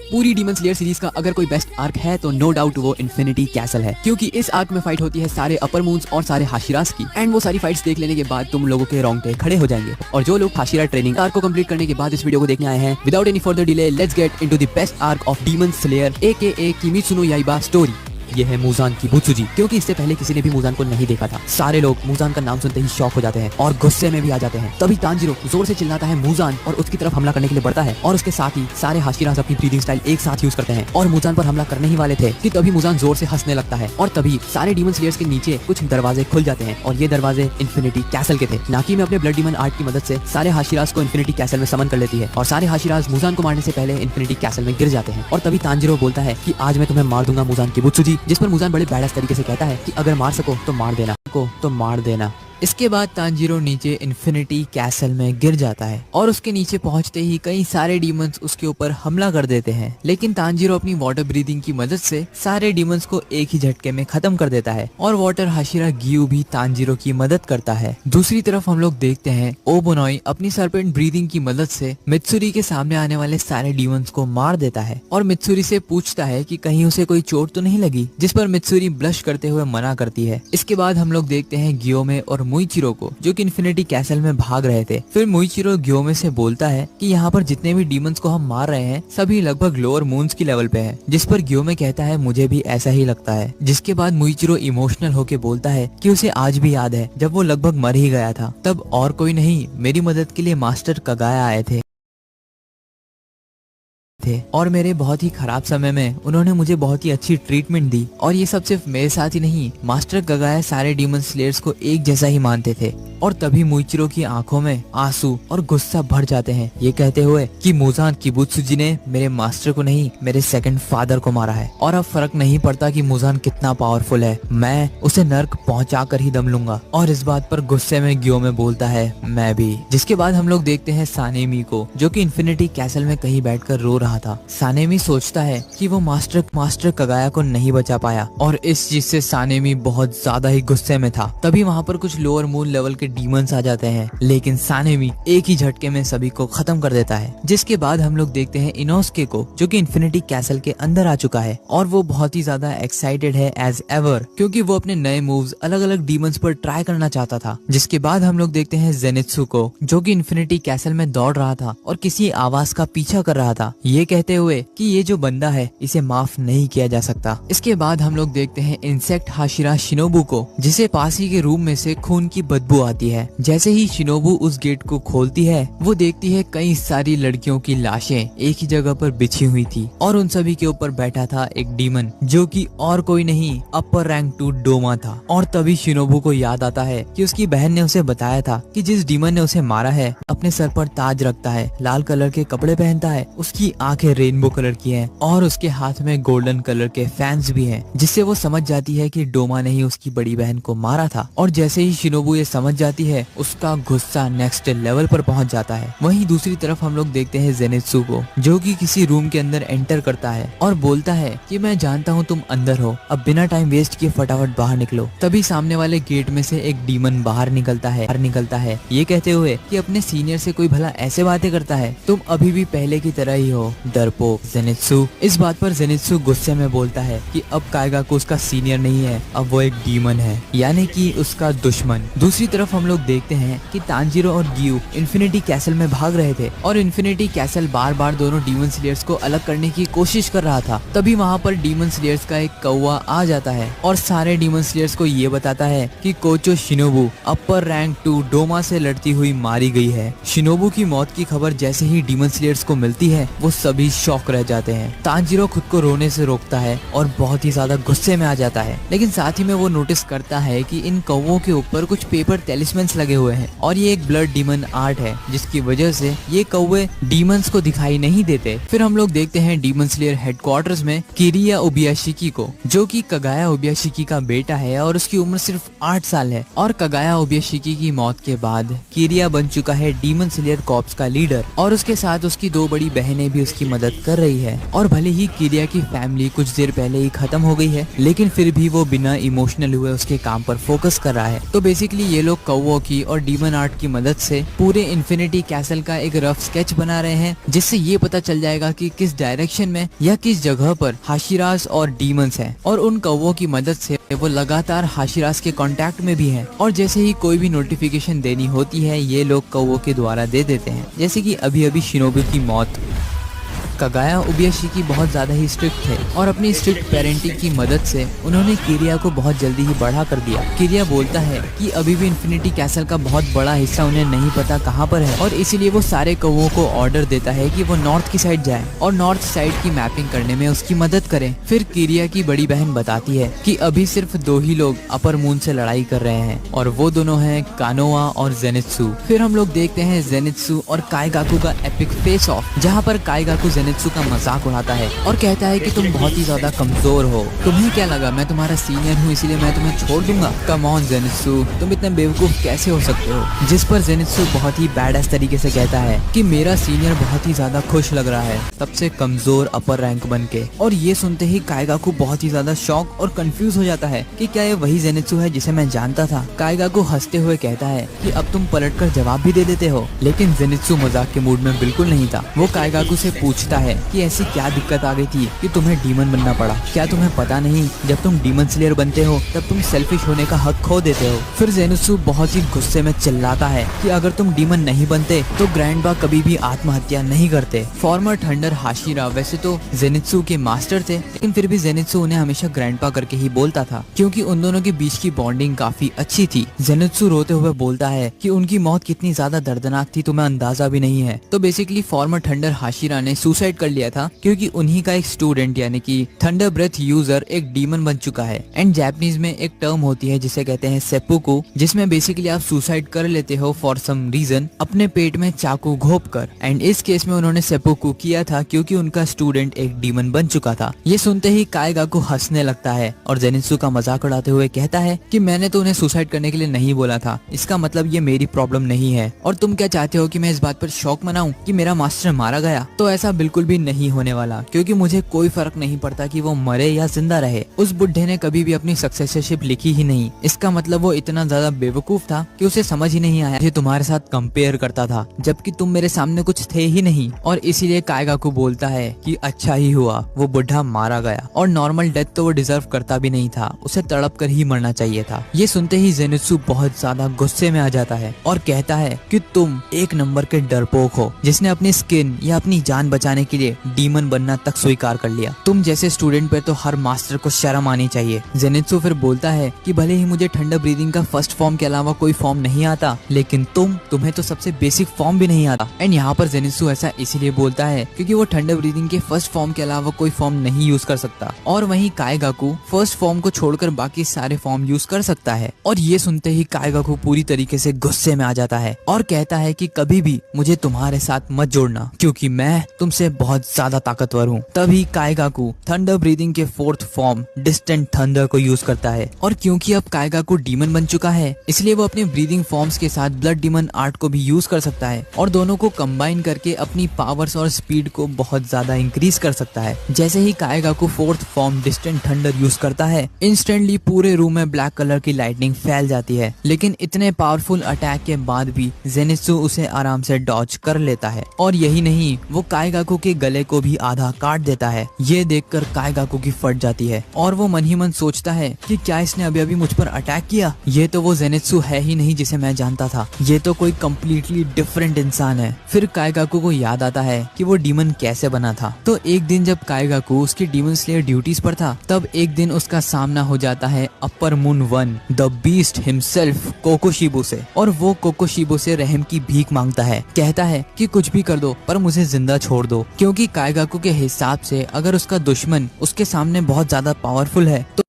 पूरी demon slayer series का अगर कोई बेस्ट आर्क है तो नो डाउट वो इन्फिनिटी कैसल है, क्योंकि इस आर्क में फाइट होती है सारे अपर मून्स और सारे हाशिरास की। एंड वो सारी फाइट्स देख लेने के बाद तुम लोगों के रोंगटे खड़े हो जाएंगे। और जो लोग हाशिरा ट्रेनिंग आर्क को कंप्लीट करने के बाद इस वीडियो को देखने आए हैं, without any further delay let's get into the best arc of Demon Slayer AKA Kimetsu no Yaiba story. ये है मुजान की बुत्सुजी, क्योंकि इससे पहले किसी ने भी मुजान को नहीं देखा था। सारे लोग मुजान का नाम सुनते ही शॉक हो जाते हैं और गुस्से में भी आ जाते हैं। तभी तांजीरो जोर से चिल्लाता है मुजान और उसकी तरफ हमला करने के लिए बढ़ता है, और उसके साथ ही सारे हाशिरास अपनी ब्रीदिंग स्टाइल एक साथ यूज करते हैं और मुजान पर हमला करने ही वाले थे कि तभी मुजान जोर से हंसने लगता है। और तभी सारे डीमन स्लेयर्स के नीचे कुछ दरवाजे खुल जाते हैं और ये दरवाजे इन्फिनिटी कैसल के थे। नाकी में अपने ब्लड डीमन आर्ट की मदद से सारे हाशिरास को इन्फिनिटी कैसल में समन कर लेती है और सारे हाशिरास मुजान को मारने से पहले इन्फिनिटी कैसल में गिर जाते हैं। और तभी तांजीरो बोलता है कि आज मैं तुम्हें मार दूंगा मुजान की बुत्सुजी, जिस पर मुजान बड़े बैडस तरीके से कहता है कि अगर मार सको तो मार देना। इसके बाद तांजीरो नीचे इन्फिनिटी कैसल में गिर जाता है और उसके नीचे पहुंचते ही कई सारे डीमंस उसके ऊपर हमला कर देते हैं, लेकिन तांजीरो अपनी वाटर ब्रीदिंग की मदद से सारे डीमंस को एक ही झटके में खत्म कर देता है और वाटर हाशिरा गियू भी तांजीरो की मदद करता है। दूसरी तरफ हम लोग देखते हैं ओबोनोई अपनी सर्पेंट ब्रीदिंग की मदद से मित्सुरी के सामने आने वाले सारे डीमंस को मार देता है और मित्सुरी से पूछता है कि कहीं उसे कोई चोट तो नहीं लगी, जिस पर मित्सुरी ब्लश करते हुए मना करती है। इसके बाद हम लोग देखते हैं गियोमे और मुइचिरो को, जो कि इन्फिनिटी कैसल में भाग रहे थे। फिर मुइचिरो गियोमे से बोलता है कि यहाँ पर जितने भी डीमंस को हम मार रहे हैं सभी लगभग लोअर मून्स की लेवल पे हैं, जिस पर गियोमे कहता है मुझे भी ऐसा ही लगता है। जिसके बाद मुइचिरो इमोशनल होके बोलता है कि उसे आज भी याद है जब वो लगभग मर ही गया था, तब और कोई नहीं मेरी मदद के लिए मास्टर कगाया आए थे और मेरे बहुत ही खराब समय में उन्होंने मुझे बहुत ही अच्छी ट्रीटमेंट दी। और ये सब सिर्फ मेरे साथ ही नहीं, मास्टर कगाया सारे डीमन स्लेयर्स को एक जैसा ही मानते थे। और तभी मुइचिरो की आंखों में आंसू और गुस्सा भर जाते हैं, ये कहते हुए कि मुजान की बुत्सुजी ने मेरे मास्टर को नहीं मेरे सेकंड फादर को मारा है और अब फर्क नहीं पड़ता कि मुजान कितना पावरफुल है, मैं उसे नर्क पहुंचा कर ही दम लूंगा। और इस बात पर गुस्से में गियोमे बोलता है मैं भी। जिसके बाद हम लोग देखते हैं सानेमी को, जो कि इन्फिनिटी कैसल में कहीं बैठकर रो रहा था। सानेमी सोचता है कि वो मास्टर कगाया को नहीं बचा पाया और इस चीज से सानेमी बहुत ज्यादा ही गुस्से में था। तभी वहाँ पर कुछ लोअर मून लेवल के डीमंस आ जाते हैं, लेकिन सानेमी एक ही झटके में सभी को खत्म कर देता है। जिसके बाद हम लोग देखते हैं इनोस्के को, जो कि इन्फिनिटी कैसल के अंदर आ चुका है और वो बहुत ही ज्यादा एक्साइटेड है एज एवर, क्योंकि वो अपने नए मूव्स अलग अलग डीमंस पर ट्राई करना चाहता था। जिसके बाद हम लोग देखते हैं जेनित्सु को, जो कि इन्फिनिटी कैसल में दौड़ रहा था और किसी आवाज का पीछा कर रहा था, ये कहते हुए कि ये जो बंदा है इसे माफ नहीं किया जा सकता। इसके बाद हम लोग देखते हैं इंसेक्ट हाशिरा शिनोबू को, जिसे पास ही के रूम में से खून की बदबू आती है। जैसे ही शिनोबू उस गेट को खोलती है, वो देखती है कई सारी लड़कियों की लाशें एक ही जगह पर बिछी हुई थी और उन सभी के ऊपर बैठा था एक डीमन, जो कि और कोई नहीं अपर रैंक 2 डोमा था। और तभी शिनोबू को याद आता है कि उसकी बहन ने उसे बताया था कि जिस डीमन ने उसे मारा है अपने सर पर ताज रखता है, लाल कलर के कपड़े पहनता है, उसकी आंखें रेनबो कलर की हैं और उसके हाथ में गोल्डन कलर के फैंस भी हैं, जिससे वो समझ जाती है कि डोमा ने ही उसकी बड़ी बहन को मारा था। और जैसे ही शिनोबू ये समझ जाती है, उसका गुस्सा नेक्स्ट लेवल पर पहुंच जाता है। वहीं दूसरी तरफ हम लोग देखते हैं जेनित्सु को, जो कि किसी रूम के अंदर एंटर करता है और बोलता है कि मैं जानता हूँ तुम अंदर हो, अब बिना टाइम वेस्ट किए फटाफट बाहर निकलो। तभी सामने वाले गेट में से एक डीमन बाहर निकलता है ये कहते हुए कि अपने सीनियर से कोई भला ऐसे बातें करता है, तुम अभी भी पहले की तरह ही हो डरपोक जेनित्सु। इस बात पर जेनित्सु गुस्से में बोलता है कि अब काइगा को उसका सीनियर नहीं है, अब वो एक डीमन है, यानी कि उसका दुश्मन। दूसरी तरफ हम लोग देखते हैं कि तांजीरो और गियू इन्फिनिटी कैसल में भाग रहे थे और इन्फिनिटी कैसल बार बार दोनों डीमन स्लेयर्स को अलग करने की कोशिश कर रहा था। तभी वहाँ पर डीमन स्लेयर्स का एक कौवा आ जाता है और सारे डीमन स्लेयर्स को ये बताता है कि कोचो शिनोबू अपर रैंक 2 डोमा से लड़ती हुई मारी गई है। शिनोबू की मौत की खबर जैसे ही डीमन स्लेयर्स को मिलती है, वो सभी शॉक रह जाते हैं। तांजीरो खुद को रोने से रोकता है और बहुत ही ज्यादा गुस्से में आ जाता है, लेकिन साथ ही में वो नोटिस करता है कि इन कौवों के ऊपर कुछ पेपर टेलिस्मेंस लगे हुए हैं और ये एक ब्लड डीमन आर्ट है, जिसकी वजह से ये कौवे डीमंस को दिखाई नहीं देते। फिर हम लोग देखते हैं डीमन स्लेयर हेडक्वार्टर्स में किरिया ओबियाशिकी को, जो कि कगाया ओबियाशिकी का बेटा है और उसकी उम्र सिर्फ 8 साल है। और कगाया ओबियाशिकी की मौत के बाद किरिया बन चुका है डीमन स्लेयर कॉर्प्स का लीडर और उसके साथ उसकी 2 बड़ी बहनें भी उसकी मदद कर रही है। और भले ही किरिया की फैमिली कुछ देर पहले ही खत्म हो गई है, लेकिन फिर भी वो बिना इमोशनल हुए उसके काम पर फोकस कर रहा है। तो बेसिकली ये लोग कौवों की और डीमन आर्ट की मदद से पूरे इन्फिनिटी कैसल का एक रफ स्केच बना रहे हैं, जिससे ये पता चल जाएगा कि किस डायरेक्शन में या किस जगह पर हाशिरास और डीमंस हैं। और उन कौवों की मदद से वो लगातार हाशिरास के कांटेक्ट में भी हैं, और जैसे ही कोई भी नोटिफिकेशन देनी होती है ये लोग कौवों के द्वारा दे देते हैं, जैसे कि अभी अभी शिनोबी की मौत। कगाया उबियाशिकी बहुत ज्यादा ही स्ट्रिक्ट थे और अपनी स्ट्रिक्ट पेरेंटिंग की मदद से उन्होंने किरिया को बहुत जल्दी ही बढ़ा कर दिया। किरिया बोलता है कि अभी भी इन्फिनिटी कैसल का बहुत बड़ा हिस्सा उन्हें नहीं पता कहाँ पर है, और इसीलिए वो सारे कौवों को ऑर्डर देता है कि वो नॉर्थ की साइड जाए और नॉर्थ साइड की मैपिंग करने में उसकी मदद करें। फिर किरिया की बड़ी बहन बताती है कि अभी सिर्फ 2 ही लोग अपर मून से लड़ाई कर रहे हैं, और वो दोनों हैं कानोआ और जेनित्सु। फिर हम लोग देखते हैं जेनित्सु और काइगाकू का एपिक फेस ऑफ, जहाँ पर काइगाकू जेनित्सु का मजाक उड़ाता है और कहता है कि तुम बहुत ही ज्यादा कमजोर हो, तुम्हें क्या लगा मैं तुम्हारा सीनियर हूँ इसलिए मैं तुम्हें छोड़ दूंगा? कम ऑन जेनित्सु, तुम इतने बेवकूफ कैसे हो सकते हो? जिस पर जेनित्सु बहुत ही बैडएस तरीके से कहता है कि मेरा सीनियर बहुत ही ज्यादा खुश लग रहा है सबसे कमजोर अपर रैंक बन के। और ये सुनते ही काइगाकू बहुत ही ज्यादा शॉक और कंफ्यूज हो जाता है कि क्या ये वही जेनित्सु है जिसे मैं जानता था। काइगाकू हंसते हुए कहता है कि अब तुम पलटकर जवाब भी दे देते हो, लेकिन जेनित्सु मजाक के मूड में बिल्कुल नहीं था। वो काइगाकू से पूछता है कि ऐसी क्या दिक्कत आ गई थी कि तुम्हें डीमन बनना पड़ा? क्या तुम्हें पता नहीं जब तुम डीमन स्लेयर बनते हो तब तुम सेल्फिश होने का हक खो देते हो? फिर जेनित्सु बहुत ही गुस्से में चिल्लाता है कि अगर तुम डीमन नहीं बनते तो ग्रैंडबा कभी भी आत्महत्या नहीं करते। फॉर्मर थंडर हाशिरा वैसे तो जेनित्सु के मास्टर थे, लेकिन फिर भी जेनित्सु उन्हें हमेशा ग्रैंडपा करके ही बोलता था क्योंकि उन दोनों के बीच की बॉन्डिंग काफी अच्छी थी। जेनित्सु रोते हुए बोलता है कि उनकी मौत कितनी ज्यादा दर्दनाक थी तुम्हें अंदाजा भी नहीं है। तो बेसिकली फॉर्मर थंडर हाशिरा ने सुसाइड कर लिया था क्योंकि उन्हीं का एक स्टूडेंट यानी कि थंडर ब्रेथ यूजर एक डीमन बन चुका है। एंड जापानीज में एक टर्म होती है जिसे कहते हैं सेपुकू, जिसमें बेसिकली आप सुसाइड कर लेते हो फॉर सम रीजन अपने पेट में चाकू घोप कर। एंड इस केस में उन्होंने सेपुकू किया था क्योंकि उनका स्टूडेंट एक डीमन बन चुका था। ये सुनते ही काइगाकू हंसने लगता है और जेनित्सु का मजाक उड़ाते हुए कहता है कि मैंने तो उन्हें सुसाइड करने के लिए नहीं बोला था, इसका मतलब ये मेरी प्रॉब्लम नहीं है। और तुम क्या चाहते हो कि मैं इस बात पर शौक मनाऊं कि मेरा मास्टर मारा गया? तो ऐसा बिल्कुल भी नहीं होने वाला, क्योंकि मुझे कोई फर्क नहीं पड़ता कि वो मरे या जिंदा रहे। उस बुढ़े ने कभी भी अपनी सक्सेसरशिप लिखी ही नहीं, इसका मतलब वो इतना ज्यादा बेवकूफ था कि उसे समझ ही नहीं आया। ये तुम्हारे साथ कंपेयर करता था जबकि तुम मेरे सामने कुछ थे ही नहीं। और इसीलिए काइगाकू बोलता है कि अच्छा ही हुआ वो बुढ़ा मारा गया, और नॉर्मल डेथ तो वो डिजर्व करता भी नहीं था, उसे तड़प कर ही मरना चाहिए था। ये सुनते ही जेनित्सु बहुत ज्यादा गुस्से में आ जाता है और कहता है कि तुम एक नंबर के डरपोक हो जिसने अपनी स्किन या अपनी जान बचाने के लिए डीमन बनना तक स्वीकार कर लिया। तुम जैसे स्टूडेंट पे तो हर मास्टर को शर्म आनी चाहिए। जेनित्सु फिर बोलता है कि भले ही मुझे थंडर ब्रीदिंग का फर्स्ट फॉर्म के अलावा कोई फॉर्म नहीं आता, लेकिन तुम्हें तो सबसे बेसिक फॉर्म भी नहीं आता। एंड यहाँ पर जेनित्सु ऐसा इसीलिए बोलता है क्योंकि वो थंडर ब्रीदिंग के फर्स्ट फॉर्म के अलावा कोई फॉर्म नहीं यूज कर सकता, और वहीं काइगाकू फर्स्ट फॉर्म को छोड़कर बाकी सारे फॉर्म यूज कर सकता है। और ये सुनते ही काइगाकू पूरी तरीके से गुस्से में आ जाता है और कहता है कि कभी भी मुझे तुम्हारे साथ मत जोड़ना क्योंकि मैं तुमसे बहुत ज्यादा ताकतवर हूँ। तभी काइगाकू थंडर ब्रीदिंग के फोर्थ फॉर्म डिस्टेंट थंडर को यूज करता है, और क्योंकि अब काइगाकू डीमन बन चुका है इसलिए वो अपने ब्रीदिंग फॉर्म्स के साथ ब्लड डीमन आर्ट को भी यूज कर सकता है, और दोनों को कंबाइन करके अपनी पावर्स और स्पीड को बहुत ज्यादा इंक्रीज कर सकता है। जैसे ही Kaigaku fourth form distant thunder use करता है इंस्टेंटली पूरे रूम में ब्लैक कलर की लाइटनिंग फैल जाती है, लेकिन इतने पावरफुल अटैक के बाद भी जेनित्सु उसे आराम से डॉज कर लेता है। और यही नहीं, वो काइगाकू के गले को भी आधा काट देता है। ये देखकर काइगाकू की फट जाती है और वो मन ही मन सोचता है कि क्या इसने अभी अभी मुझ पर अटैक किया? ये तो वो जेनित्सु है ही नहीं जिसे मैं जानता था, ये तो कोई कम्प्लीटली डिफरेंट इंसान है। फिर काइगाकू को याद आता है कि वो डीमन कैसे बना था। तो एक दिन जब काइगाकू उसकी डीमन स्लेयर ड्यूटीज पर था तब एक दिन उसका सामना हो जाता है upper moon one the beast himself Kokushibo से, और वो कोकोशिबो से रहम की भीख मांगता है। कहता है कि कुछ भी कर दो पर मुझे जिंदा छोड़ दो, क्योंकि काइगाकू के हिसाब से अगर उसका दुश्मन उसके सामने बहुत ज्यादा पावरफुल है तो